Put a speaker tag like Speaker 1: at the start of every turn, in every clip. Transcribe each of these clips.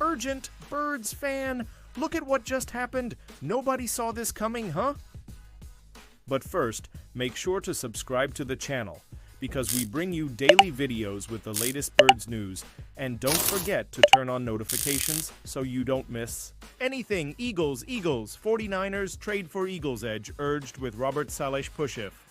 Speaker 1: Urgent, Birds fan! Look at what just happened! Nobody saw this coming, huh? But first, make sure to subscribe to the channel, because we bring you daily videos with the latest Birds news, and don't forget to turn on notifications so you don't miss anything. Eagles, 49ers trade for Eagles edge urged with Robert Saleh push-if.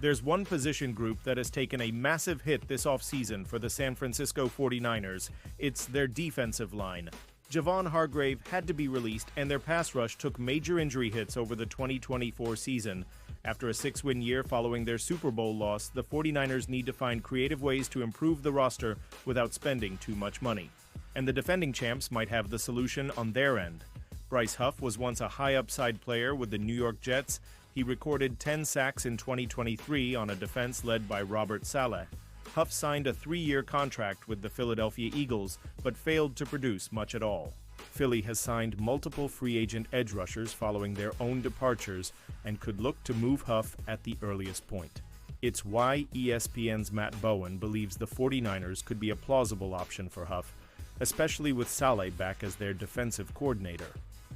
Speaker 1: There's one position group that has taken a massive hit this offseason for the San Francisco 49ers. It's their defensive line. Javon Hargrave had to be released, and their pass rush took major injury hits over the 2024 season. After a 6-win year following their Super Bowl loss, the 49ers need to find creative ways to improve the roster without spending too much money. And the defending champs might have the solution on their end. Bryce Huff was once a high-upside player with the New York Jets. He recorded 10 sacks in 2023 on a defense led by Robert Saleh. Huff signed a 3-year contract with the Philadelphia Eagles, but failed to produce much at all. Philly has signed multiple free agent edge rushers following their own departures and could look to move Huff at the earliest point. It's why ESPN's Matt Bowen believes the 49ers could be a plausible option for Huff, especially with Saleh back as their defensive coordinator.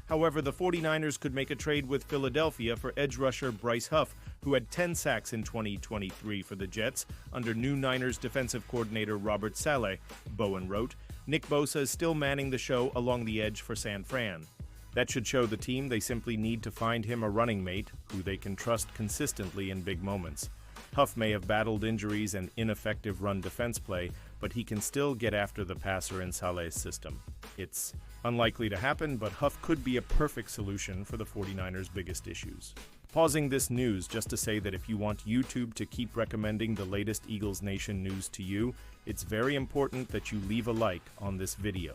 Speaker 1: However, the 49ers could make a trade with Philadelphia for edge rusher Bryce Huff, who had 10 sacks in 2023 for the Jets under new Niners defensive coordinator Robert Saleh. Bowen wrote, "Nick Bosa is still manning the show along the edge for San Fran. That should show the team they simply need to find him a running mate who they can trust consistently in big moments. Huff may have battled injuries and ineffective run defense play, but he can still get after the passer in Saleh's system. It's unlikely to happen, but Huff could be a perfect solution for the 49ers' biggest issues." Pausing this news just to say that if you want YouTube to keep recommending the latest Eagles Nation news to you, it's very important that you leave a like on this video.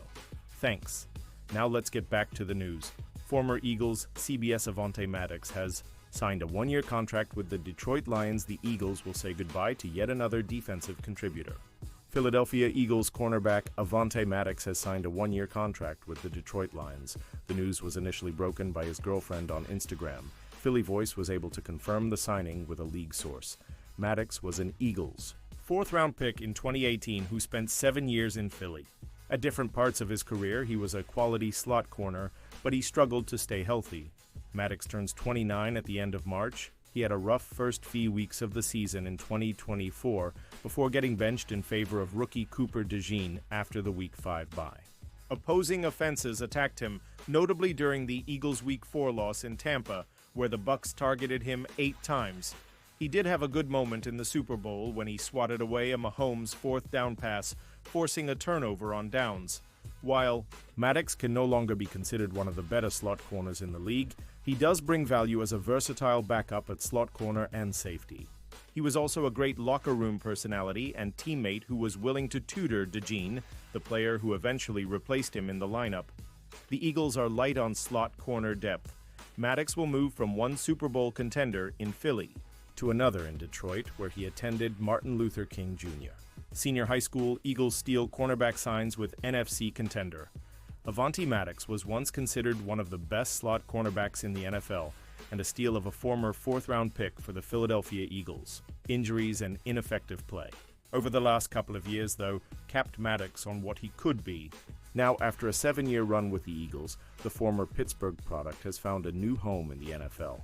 Speaker 1: Thanks. Now let's get back to the news. Former Eagles CBS Avonte Maddox has signed a 1-year contract with the Detroit Lions. The Eagles will say goodbye to yet another defensive contributor. Philadelphia Eagles cornerback Avonte Maddox has signed a 1-year contract with the Detroit Lions. The news was initially broken by his girlfriend on Instagram. Philly Voice was able to confirm the signing with a league source. Maddox was an Eagles 4th-round pick in 2018 who spent 7 years in Philly. At different parts of his career, he was a quality slot corner, but he struggled to stay healthy. Maddox turns 29 at the end of March. He had a rough first few weeks of the season in 2024 before getting benched in favor of rookie Cooper DeJean after the Week 5 bye. Opposing offenses attacked him, notably during the Eagles' Week 4 loss in Tampa, where the Bucs targeted him 8 times. He did have a good moment in the Super Bowl when he swatted away a Mahomes 4th down pass, forcing a turnover on downs. While Maddox can no longer be considered one of the better slot corners in the league, he does bring value as a versatile backup at slot corner and safety. He was also a great locker room personality and teammate who was willing to tutor DeJean, the player who eventually replaced him in the lineup. The Eagles are light on slot corner depth. Maddox will move from one Super Bowl contender in Philly to another in Detroit, where he attended Martin Luther King Jr. Senior high school Eagles steal cornerback signs with NFC contender. Avonte Maddox was once considered one of the best slot cornerbacks in the NFL and a steal of a former 4th-round pick for the Philadelphia Eagles. Injuries and ineffective play over the last couple of years, though, capped Maddox on what he could be. Now, after a 7-year run with the Eagles, the former Pittsburgh product has found a new home in the NFL.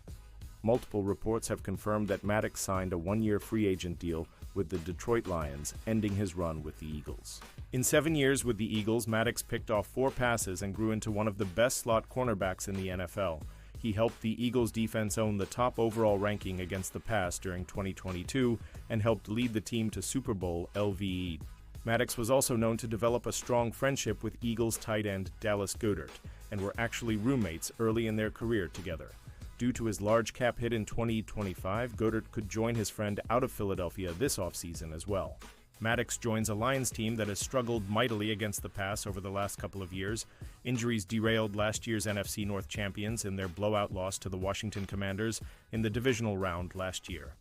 Speaker 1: Multiple reports have confirmed that Maddox signed a 1-year free agent deal with the Detroit Lions, ending his run with the Eagles. In 7 years with the Eagles, Maddox picked off 4 passes and grew into one of the best slot cornerbacks in the NFL. He helped the Eagles defense own the top overall ranking against the pass during 2022 and helped lead the team to Super Bowl LVE. Maddox was also known to develop a strong friendship with Eagles tight end Dallas Goedert, and were actually roommates early in their career together. Due to his large cap hit in 2025, Goedert could join his friend out of Philadelphia this offseason as well. Maddox joins a Lions team that has struggled mightily against the pass over the last couple of years. Injuries derailed last year's NFC North champions in their blowout loss to the Washington Commanders in the divisional round last year.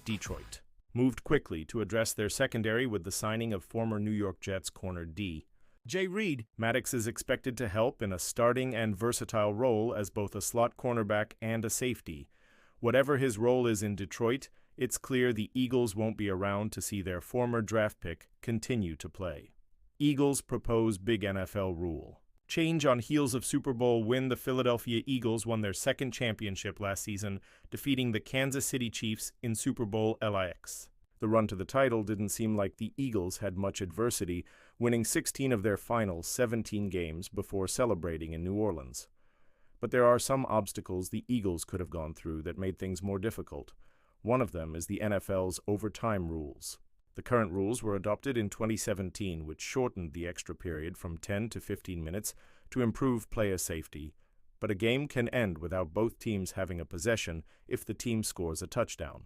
Speaker 1: Detroit moved quickly to address their secondary with the signing of former New York Jets corner D. Jay Reed. Maddox is expected to help in a starting and versatile role as both a slot cornerback and a safety. Whatever his role is in Detroit, it's clear the Eagles won't be around to see their former draft pick continue to play. Eagles propose big NFL rule. Change on heels of Super Bowl win, the Philadelphia Eagles won their second championship last season, defeating the Kansas City Chiefs in Super Bowl LIX. The run to the title didn't seem like the Eagles had much adversity, winning 16 of their final 17 games before celebrating in New Orleans. But there are some obstacles the Eagles could have gone through that made things more difficult. One of them is the NFL's overtime rules. The current rules were adopted in 2017, which shortened the extra period from 10 to 15 minutes to improve player safety. But a game can end without both teams having a possession if the team scores a touchdown.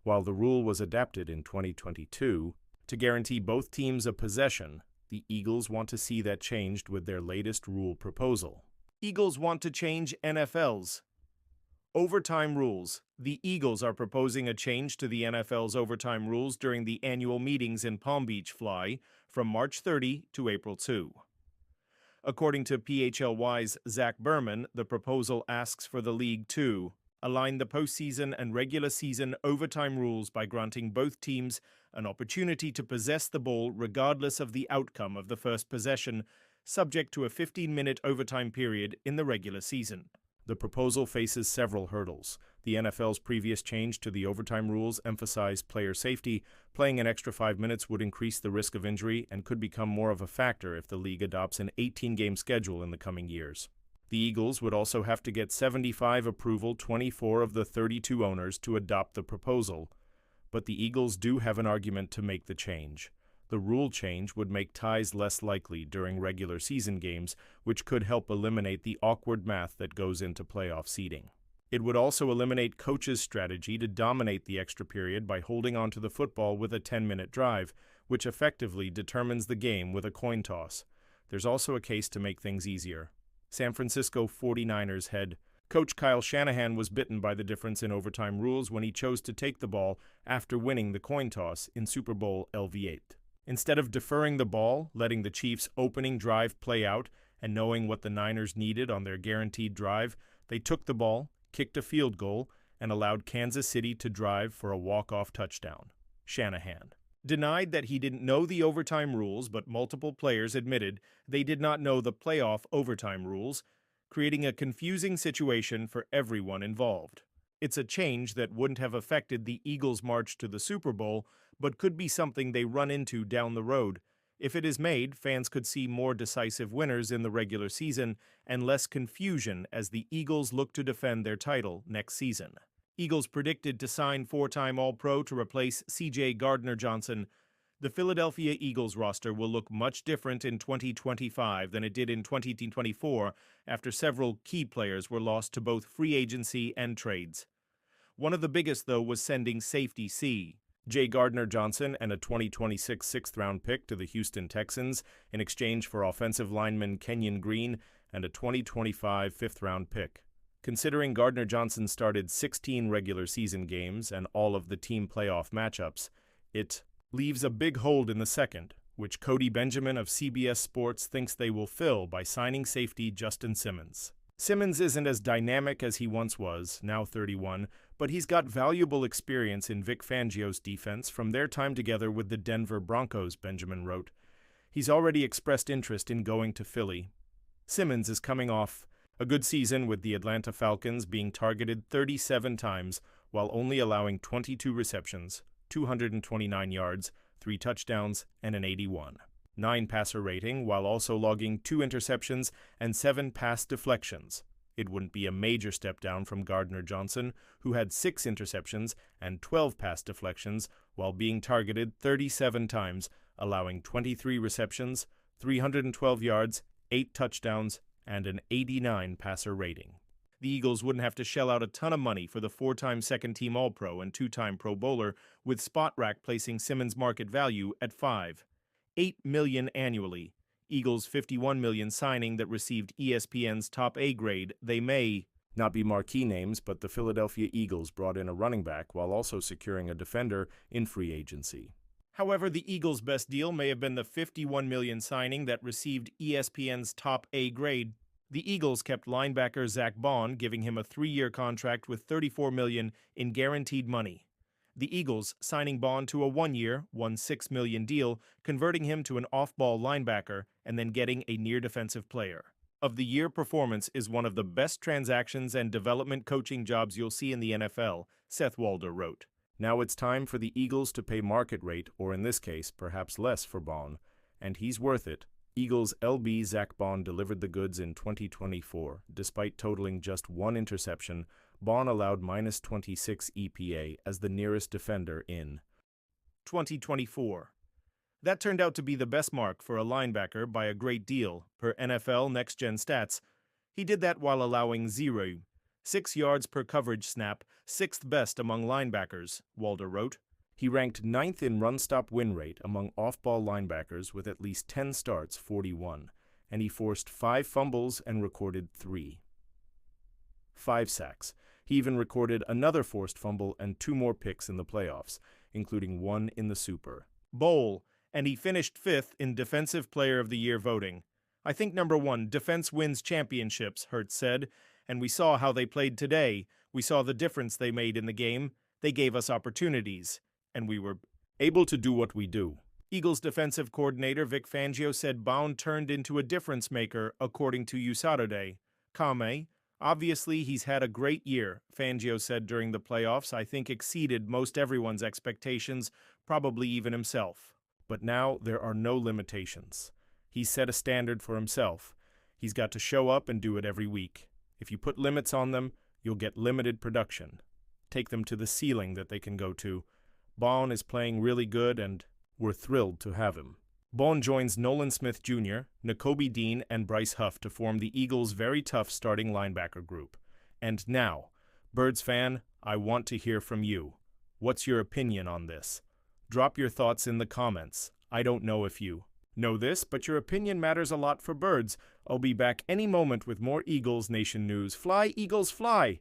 Speaker 1: While the rule was adapted in 2022 to guarantee both teams a possession, the Eagles want to see that changed with their latest rule proposal. Eagles want to change NFL's overtime rules. The Eagles are proposing a change to the NFL's overtime rules during the annual meetings in Palm Beach Fly from March 30 to April 2. According to PHLY's Zach Berman, the proposal asks for the league to align the postseason and regular season overtime rules by granting both teams an opportunity to possess the ball regardless of the outcome of the first possession, subject to a 15-minute overtime period in the regular season. The proposal faces several hurdles. The NFL's previous change to the overtime rules emphasized player safety. Playing an extra 5 minutes would increase the risk of injury and could become more of a factor if the league adopts an 18-game schedule in the coming years. The Eagles would also have to get 75 approval, 24 of the 32 owners, to adopt the proposal. But the Eagles do have an argument to make the change. The rule change would make ties less likely during regular season games, which could help eliminate the awkward math that goes into playoff seeding. It would also eliminate coaches' strategy to dominate the extra period by holding onto the football with a 10-minute drive, which effectively determines the game with a coin toss. There's also a case to make things easier. San Francisco 49ers head coach Kyle Shanahan was bitten by the difference in overtime rules when he chose to take the ball after winning the coin toss in Super Bowl LV8. Instead of deferring the ball, letting the Chiefs' opening drive play out, and knowing what the Niners needed on their guaranteed drive, they took the ball, kicked a field goal, and allowed Kansas City to drive for a walk-off touchdown. Shanahan denied that he didn't know the overtime rules, but multiple players admitted they did not know the playoff overtime rules, creating a confusing situation for everyone involved. It's a change that wouldn't have affected the Eagles' march to the Super Bowl, but could be something they run into down the road. If it is made, fans could see more decisive winners in the regular season and less confusion as the Eagles look to defend their title next season. Eagles predicted to sign four-time All-Pro to replace C.J. Gardner-Johnson. The Philadelphia Eagles roster will look much different in 2025 than it did in 2024 after several key players were lost to both free agency and trades. One of the biggest, though, was sending safety C.J. Gardner-Johnson and a 2026 sixth-round pick to the Houston Texans in exchange for offensive lineman Kenyon Green and a 2025 fifth-round pick. Considering Gardner-Johnson started 16 regular season games and all of the team playoff matchups, it leaves a big hole in the second, which Cody Benjamin of CBS Sports thinks they will fill by signing safety Justin Simmons. Simmons isn't as dynamic as he once was, now 31, but he's got valuable experience in Vic Fangio's defense from their time together with the Denver Broncos, Benjamin wrote. He's already expressed interest in going to Philly. Simmons is coming off a good season with the Atlanta Falcons, being targeted 37 times while only allowing 22 receptions, 229 yards, 3 touchdowns, and an 81.9 passer rating, while also logging 2 interceptions and 7 pass deflections. It wouldn't be a major step down from Gardner-Johnson, who had 6 interceptions and 12 pass deflections while being targeted 37 times, allowing 23 receptions, 312 yards, 8 touchdowns, and an 89 passer rating. The Eagles wouldn't have to shell out a ton of money for the 4-time second-team All-Pro and 2-time Pro Bowler, with SpotRack placing Simmons' market value at $5.8 million annually. Eagles' $51 million signing that received ESPN's top A grade. They may not be marquee names, but the Philadelphia Eagles brought in a running back while also securing a defender in free agency. However, the Eagles' best deal may have been the $51 million signing that received ESPN's top A grade. The Eagles kept linebacker Zach Bond, giving him a 3-year contract with $34 million in guaranteed money. The Eagles signing Bond to a one-year, $16 million deal, converting him to an off-ball linebacker, and then getting a near-defensive player. Of the year performance is one of the best transactions and development coaching jobs you'll see in the NFL, Seth Walder wrote. Now it's time for the Eagles to pay market rate, or in this case, perhaps less for Bond, and he's worth it. Eagles LB Zach Bond delivered the goods in 2024. Despite totaling just one interception, Bond allowed -26 EPA as the nearest defender in 2024. That turned out to be the best mark for a linebacker by a great deal, per NFL Next Gen Stats. He did that while allowing 0.6 yards per coverage snap, sixth best among linebackers, Walder wrote. He ranked 9th in run-stop win rate among off-ball linebackers with at least 10 starts, 41, and he forced 5 fumbles and recorded 5 sacks. He even recorded another forced fumble and 2 more picks in the playoffs, including one in the Super Bowl, and he finished 5th in Defensive Player of the Year voting. I think number 1, defense wins championships, Hurts said, and we saw how they played today. We saw the difference they made in the game. They gave us opportunities, and we were able to do what we do. Eagles defensive coordinator Vic Fangio said Bond turned into a difference maker, according to USAtoday. Kame, obviously he's had a great year, Fangio said during the playoffs. I think exceeded most everyone's expectations, probably even himself. But now there are no limitations. He's set a standard for himself. He's got to show up and do it every week. If you put limits on them, you'll get limited production. Take them to the ceiling that they can go to. Bond is playing really good, and we're thrilled to have him. Bond joins Nolan Smith Jr., Nakobe Dean, and Bryce Huff to form the Eagles' very tough starting linebacker group. And now, Birds fan, I want to hear from you. What's your opinion on this? Drop your thoughts in the comments. I don't know if you know this, but your opinion matters a lot for Birds. I'll be back any moment with more Eagles Nation news. Fly, Eagles, fly!